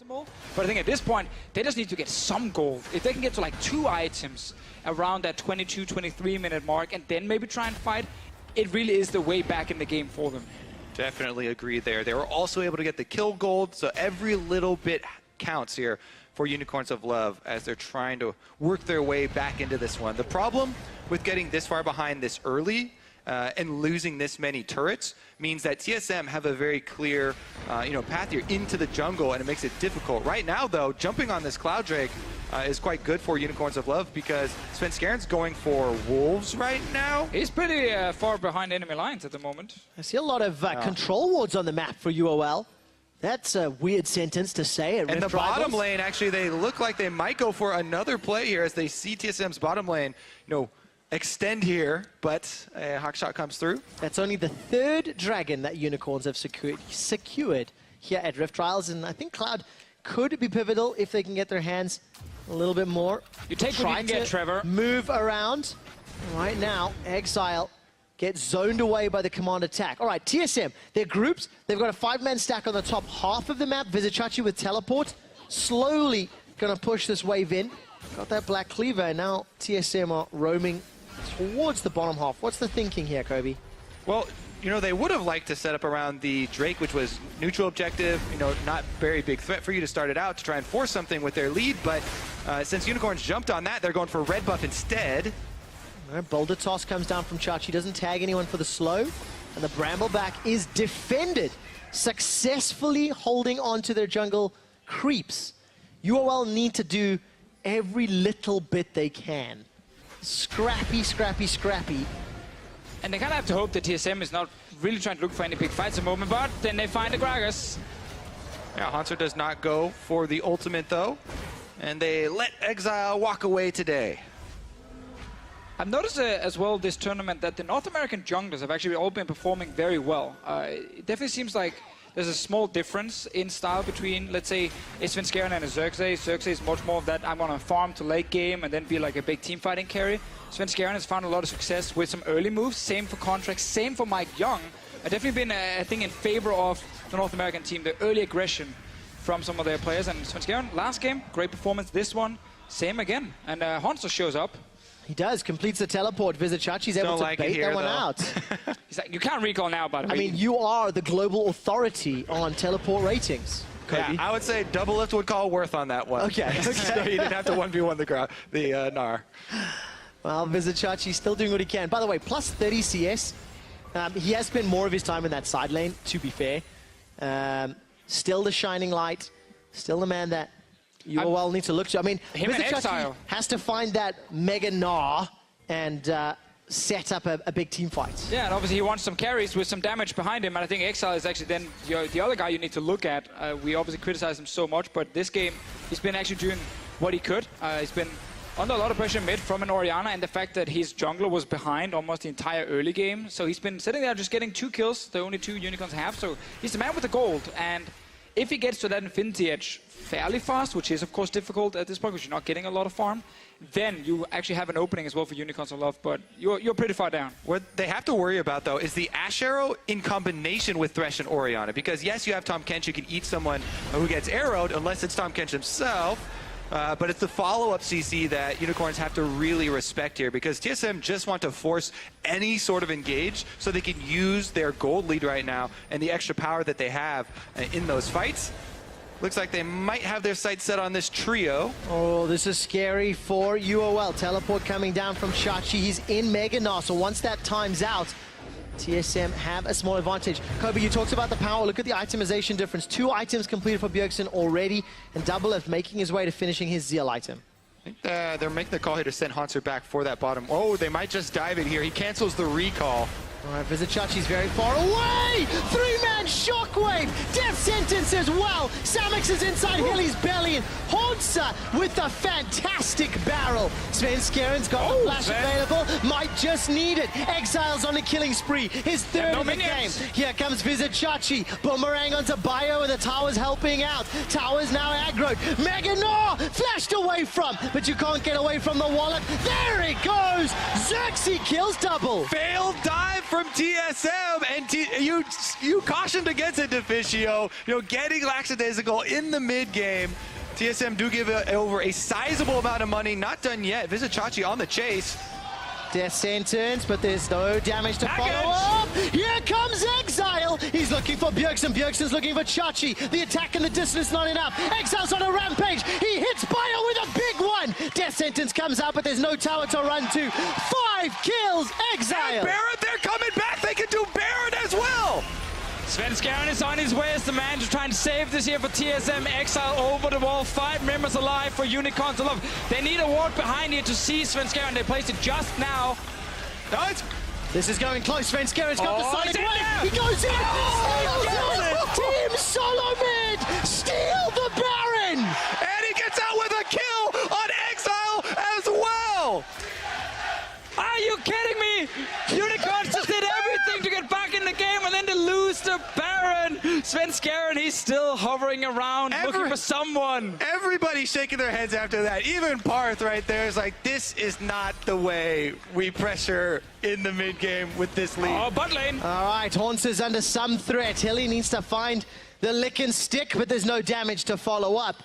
But I think at this point, they just need to get some gold. If they can get to like 2 items around that 22, 23-minute mark and then maybe try and fight, it really is the way back in the game for them. Definitely agree there. They were also able to get the kill gold, so every little bit counts here for Unicorns of Love as they're trying to work their way back into this one. The problem with getting this far behind this early and losing this many turrets means that TSM have a very clear path here into the jungle, and it makes it difficult. Right now, though, jumping on this Cloud Drake is quite good for Unicorns of Love because Svenskeren going for Wolves right now. He's pretty far behind enemy lines at the moment. I see a lot of control wards on the map for UOL. That's a weird sentence to say at And Rift the bottom Rivals. lane, actually, they look like they might go for another play here as they see TSM's bottom lane, extend here, but a Hawkshot comes through. That's only the 3rd dragon that Unicorns have secured here at Rift Trials, and I think Cloud could be pivotal if they can get their hands a little bit more. You take what you can get, Trevor. Move around. Right now, Exile gets zoned away by the command attack. All right, TSM, they're groups. They've got a 5-man stack on the top half of the map. Vizicsacsi with teleport. Slowly going to push this wave in. Got that Black Cleaver, and now TSM are roaming towards the bottom half. What's the thinking here, Kobe? Well, they would have liked to set up around the Drake, which was neutral objective, not very big threat for you to start it out to try and force something with their lead, but since Unicorns jumped on that, they're going for red buff instead. Boulder Toss comes down from Chachi, doesn't tag anyone for the slow, and the Brambleback is defended, successfully holding on to their jungle creeps. UOL need to do every little bit they can. Scrappy, scrappy, scrappy. And they kind of have to hope that TSM is not really trying to look for any big fights at the moment, but then they find the Gragas. Yeah, Hauntzer does not go for the ultimate, though, and they let Exile walk away today. I've noticed as well this tournament that the North American junglers have actually all been performing very well. It definitely seems like there's a small difference in style between, let's say, a Svenskeren and a Xerxes. Xerxes is much more of that, I'm going to farm to late game and then be like a big team fighting carry. Svenskeren has found a lot of success with some early moves. Same for Contracts, same for Mike Young. I've definitely been, I think, in favor of the North American team, the early aggression from some of their players. And Svenskeren, last game, great performance. This one, same again. And Hauntzer shows up. He does, completes the teleport. Vizicsacsi's able to bait that one out. He's like, you can't recall now, by the way. I mean, you are the global authority on teleport ratings, Kobe. Yeah, I would say double lift would call Worth on that one. Okay. So he didn't have to 1v1 the Gnar. Well, Vizicsacsi still doing what he can. By the way, plus 30 CS. He has spent more of his time in that side lane, to be fair. Still the shining light. Still the man that UOL need to look to. I mean, Vizicsacsi has to find that Mega Gnar and set up a big team fight. Yeah, and obviously he wants some carries with some damage behind him, and I think Exile is actually then the other guy you need to look at. We obviously criticize him so much, but this game he's been actually doing what he could. He's been under a lot of pressure mid from an Orianna, and the fact that his jungler was behind almost the entire early game. So he's been sitting there just getting 2 kills, the only 2 Unicorns have. So he's the man with the gold, and if he gets to that Infinity Edge fairly fast, which is of course difficult at this point because you're not getting a lot of farm, then you actually have an opening as well for Unicorns of Love, but you're pretty far down. What they have to worry about, though, is the Ash Arrow in combination with Thresh and Orianna, because yes, you have Tahm Kench who can eat someone who gets arrowed, unless it's Tahm Kench himself, but it's the follow-up CC that Unicorns have to really respect here, because TSM just want to force any sort of engage so they can use their gold lead right now and the extra power that they have in those fights. Looks like they might have their sights set on this trio. Oh, this is scary for UOL. Teleport coming down from Chachi. He's in Mega Gnar, so once that time's out, TSM have a small advantage. Kobe, you talked about the power. Look at the itemization difference. 2 items completed for Bjergsen already, and Doublelift making his way to finishing his Zeal item. I think they're making the call here to send Hauntzer back for that bottom. Oh, they might just dive it here. He cancels the recall. All right, Vizicsacsi's very far away! 3-man shockwave! Death sentence as well! Samix is inside Hilly's belly, and Hauntzer with the fantastic barrel. Svenskeren's got the flash available, might just need it. Exile's on a killing spree, his 3rd of the game. Here comes Vizicsacsi, boomerang onto Bio, and the tower's helping out. Tower's now aggroed. Mega Gnar flashed away from, but you can't get away from the wallet. There it goes! Xerxes kills double. Failed dive from TSM, and you cautioned against it, Deficio. Get getting lackadaisical in the mid-game. TSM do give over a sizable amount of money. Not done yet. Vizicsacsi on the chase. Death sentence, but there's no damage to Package. follow up. Here comes Exile. He's looking for Bjergsen. Bjergsen's looking for Chachi. The attack in the distance not enough. Exile's on a rampage. He hits Bio with a big one. Death sentence comes out, but there's no tower to run to. 5 kills, Exile. And Baron, they're coming back. They can do Baron as well. Svenskeren is on his way as the man to try and save this here for TSM. Exile over the wall, 5 members alive for Unicorns of Love. They need a ward behind here to see Svenskeren. They placed it just now. No, it's This is going close. Svenskeren's got the Oh, Sonic it's in Wave. there. He goes in. Oh, Steals it. Team Solo Mid steal the Baron. and he gets out with a kill on Exile as well. Are you kidding me? Unicorns just did everything to get back in the game and then to lose to Baron. Svenskeren, he's still hovering around looking for someone. Everybody's shaking their heads after that. Even Parth right there is like, this is not the way we pressure in the mid game with this lead. Oh, bot lane. All right, Haunts is under some threat. Hilly needs to find the lick and stick, but there's no damage to follow up.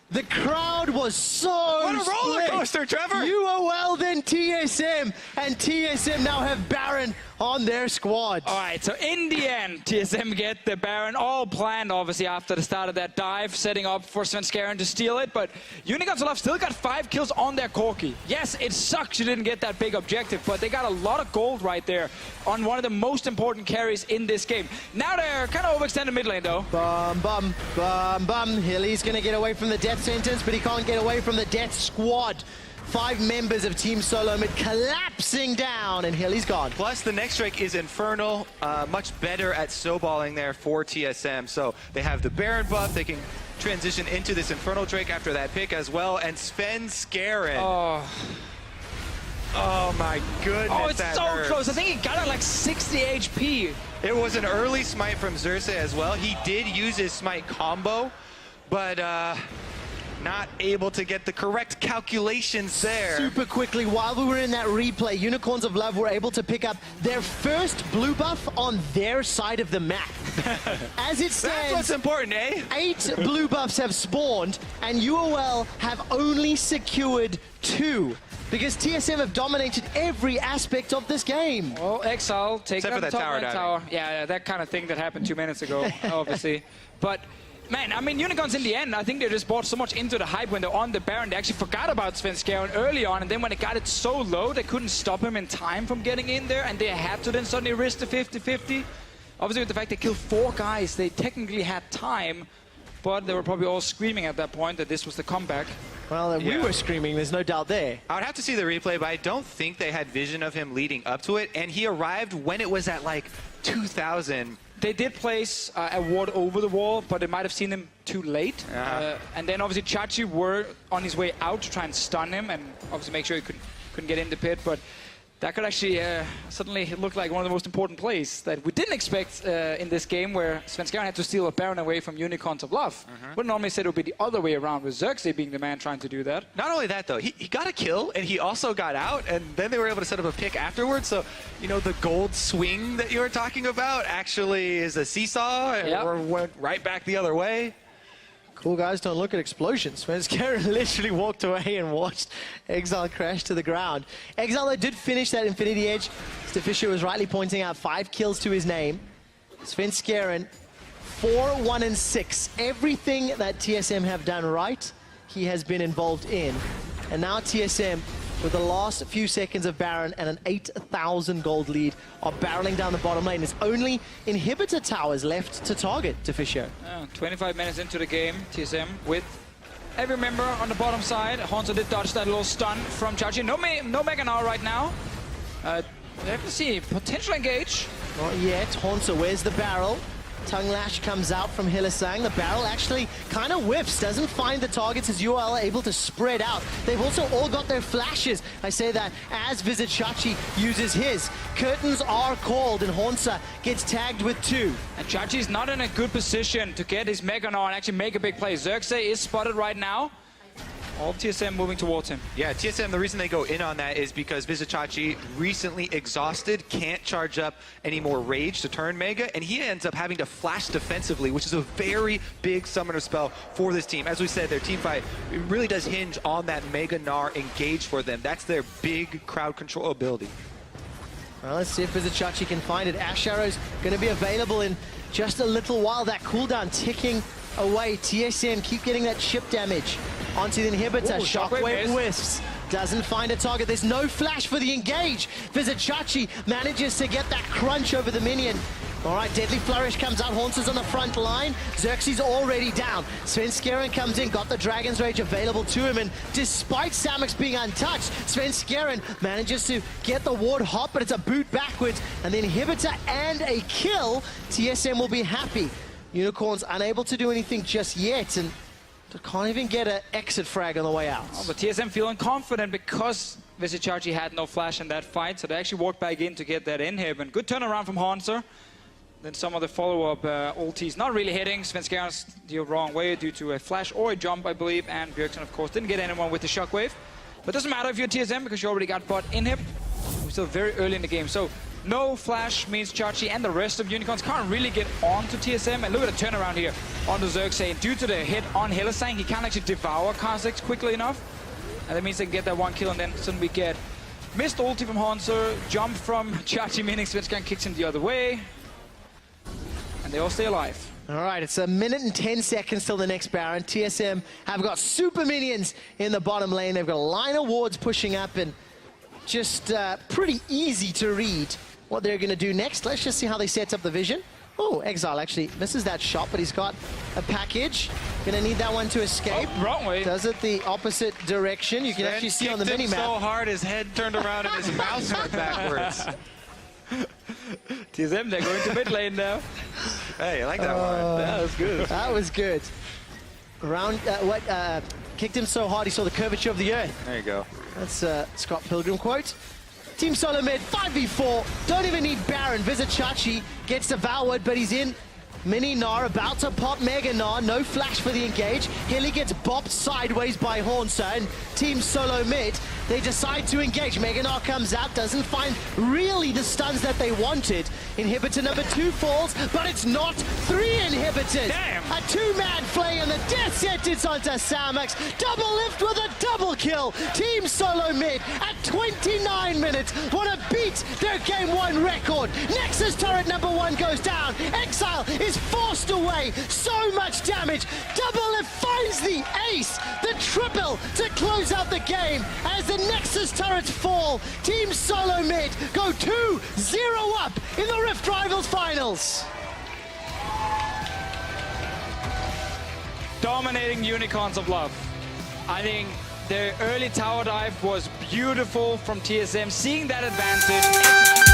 The crowd was so What a roller split. coaster, Trevor. UOL then TSM, and TSM now have Baron on their squad. All right, so in the end, TSM get the Baron, all planned obviously after the start of that dive, setting up for Svenskeren to steal it, but Unicorns of Love still got 5 kills on their Corki. Yes, it sucks you didn't get that big objective, but they got a lot of gold right there on one of the most important carries in this game. Now they're kind of overextended mid lane though. Bum, bum, bum, bum. Hilly's going to get away from the death sentence, but he can't get away from the death squad. 5 members of Team Solo Mid collapsing down, and Hilly's gone. Plus, the next Drake is Infernal, much better at snowballing there for TSM. So they have the Baron buff. They can transition into this Infernal Drake after that pick as well. And Svenskeren. Oh my goodness. Oh, it's that so hurts. close. I think he got it like 60 HP. It was an early smite from Xerxes as well. He did use his smite combo, but not able to get the correct calculations there. Super quickly, while we were in that replay, Unicorns of Love were able to pick up their first blue buff on their side of the map. As it That's what's stands, important, eh? 8 blue buffs have spawned, and UOL have only secured 2. Because TSM have dominated every aspect of this game. Well, Exile taking Except out for the that top tower lane diving. tower. Yeah, that kind of thing that happened 2 minutes ago, obviously. But, man, I mean, Unicorns in the end, I think they just bought so much into the hype when they're on the Baron. They actually forgot about Svenskeren early on, and then when they got it so low, they couldn't stop him in time from getting in there, and they had to then suddenly risk the 50-50. Obviously, with the fact they killed 4 guys, they technically had time, but they were probably all screaming at that point that this was the comeback. Well, we Yeah. were screaming, there's no doubt there. I would have to see the replay, but I don't think they had vision of him leading up to it. And he arrived when it was at like 2,000. They did place a ward over the wall, but they might have seen him too late. And then obviously Chachi were on his way out to try and stun him and obviously make sure he couldn't get in the pit. But that could actually suddenly look like one of the most important plays that we didn't expect in this game, where Svenskeren had to steal a Baron away from Unicorns of Love. Would normally say it would be the other way around, with Xerxes being the man trying to do that. Not only that, though, he got a kill, and he also got out, and then they were able to set up a pick afterwards. So, you know, the gold swing that you were talking about actually is a seesaw, and Yep. went right back the other way. Cool guys don't look at explosions. Svenskeren literally walked away and watched Exile crash to the ground. Exile did finish that Infinity Edge. Mr. Fisher was rightly pointing out 5 kills to his name. Svenskeren, 4-1-6. Everything that TSM have done right, he has been involved in. And now TSM, with the last few seconds of Baron and an 8,000 gold lead, are barreling down the bottom lane. There's only inhibitor towers left to target, to Fisher. 25 minutes into the game, TSM with every member on the bottom side. Hanzo did dodge that little stun from Chachi. No Mega now right now. They have to see potential engage. Not yet. Hanzo, where's the barrel? Tongue Lash comes out from Hylissang. The barrel actually kind of whiffs, doesn't find the targets as UOL are able to spread out. They've also all got their flashes. I say that as Vizicsacsi uses his. Curtains are called, and Hansa gets tagged with 2. And Chachi's not in a good position to get his Mega now and actually make a big play. Xerxes is spotted right now. All TSM moving towards him. Yeah, TSM, the reason they go in on that is because Vizicsacsi, recently exhausted, can't charge up any more rage to turn Mega, and he ends up having to flash defensively, which is a very big summoner spell for this team. As we said, their team fight it really does hinge on that Mega Gnar engage for them. That's their big crowd control ability. Well, let's see if Vizicsacsi can find it. Ash Arrow's going to be available in just a little while. That cooldown ticking away. TSM keep getting that chip damage onto the inhibitor. Ooh, Shockwave Shockwave wisps. Doesn't find a target. There's no flash for the engage. Vizicsacsi manages to get that crunch over the minion. All right, Deadly Flourish comes out. Haunter's on the front line. Xerxes already down. Svenskeren comes in, got the Dragon's Rage available to him, and despite Samux being untouched, Svenskeren manages to get the ward hot, but it's a boot backwards, and the inhibitor and a kill. TSM will be happy. Unicorns unable to do anything just yet, and can't even get an exit frag on the way out. Oh, but TSM feeling confident because Vizicsacsi had no flash in that fight, so they actually walked back in to get that inhib, and good turnaround from Haunter. Then some of the follow-up ultis not really hitting. Svenskeren's the wrong way due to a flash or a jump, I believe, and Bjergsen, of course, didn't get anyone with the Shockwave. But it doesn't matter if you're TSM because you already got bot inhib. We're still very early in the game, so no flash means Chachi and the rest of Unicorns can't really get on to TSM. And look at the turnaround here on the Xerxes. Due to the hit on Hylissang, he can't actually devour Kha'Zix quickly enough. And that means they can get that one kill, and then suddenly we get missed ulti from Haunter, jump from Chachi, meaning Svenskeren kicks him the other way. And they all stay alive. All right, it's a minute and 10 seconds till the next Baron. TSM have got super minions in the bottom lane. They've got a line of wards pushing up, and just pretty easy to read what they're going to do next. Let's just see how they set up the vision. Oh, Exile actually misses that shot, but he's got a package. Gonna need that one to escape. Oh, wrong way. Does it the opposite direction. You can actually see on the Kicked him minimap. so hard, his head turned around and his mouse went backwards. TSM, they're going to mid lane now. Hey, I like that one. That was good. That was good. Kicked him so hard he saw the curvature of the earth. There you go. That's a Scott Pilgrim quote. Team Solo mid, 5v4. Don't even need Baron. Vizicsacsi gets devoured, but he's in. Mini Gnar about to pop Mega Gnar. No flash for the engage. Hilly gets bopped sideways by Haunter, and Team Solo mid, they decide to engage. Mega Gnar comes out, doesn't find really the stuns that they wanted. Inhibitor number 2 falls, but it's not 3 inhibitors. Damn. A 2-man flay and the death sentence onto Samux. Double lift with a double kill. Team Solo mid at 29 minutes want to beat their game 1 record. Nexus turret number 1 goes down. Exile is forced away. So much damage. Double lift finds the ace. The triple to close out the game as the Nexus turrets fall. Team Solo mid go 2-0 up in the Rift Rivals finals. Dominating Unicorns of Love. I think the early tower dive was beautiful from TSM. Seeing that advantage,